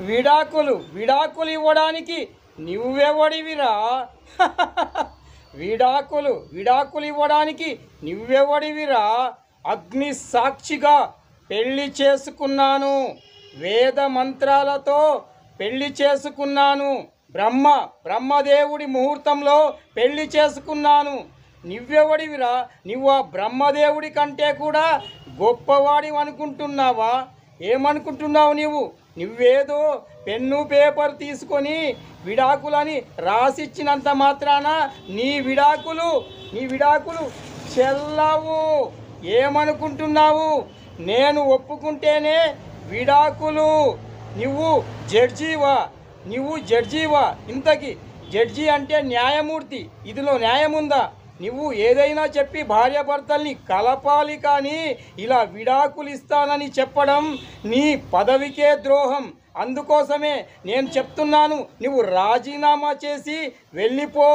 విడాకులు ఇవ్వడానికి నువ్వెవడివిరా? విడాకులు ఇవ్వడానికి నువ్వెవడివిరా? అగ్ని సాక్షిగా పెళ్లి చేసుకున్నాను, వేద మంత్రాలతో పెళ్లి చేసుకున్నాను, బ్రహ్మదేవుడి ముహూర్తంలో పెళ్లి చేసుకున్నాను. నువ్వెవడివిరా? నువ్వు ఆ బ్రహ్మదేవుడి కంటే కూడా గొప్పవాడి అనుకుంటున్నావా? ఏమనుకుంటున్నావు నువ్వేదో పెన్ను పేపర్ తీసుకొని విడాకులని రాసిచ్చినంత మాత్రాన నీ విడాకులు చెల్లవు. ఏమనుకుంటున్నావు? నేను ఒప్పుకుంటేనే విడాకులు. నువ్వు జడ్జివా? ఇంతకి జడ్జి అంటే న్యాయమూర్తి. ఇదిలో న్యాయం ఉందా? నువ్వు ఏదైనా చెప్పి భార్యాభర్తల్ని కలపాలి, కానీ ఇలా విడాకులు ఇస్తానని చెప్పడం నీ పదవికే ద్రోహం. అందుకోసమే నేను చెప్తున్నాను, నువ్వు రాజీనామా చేసి వెళ్ళిపో.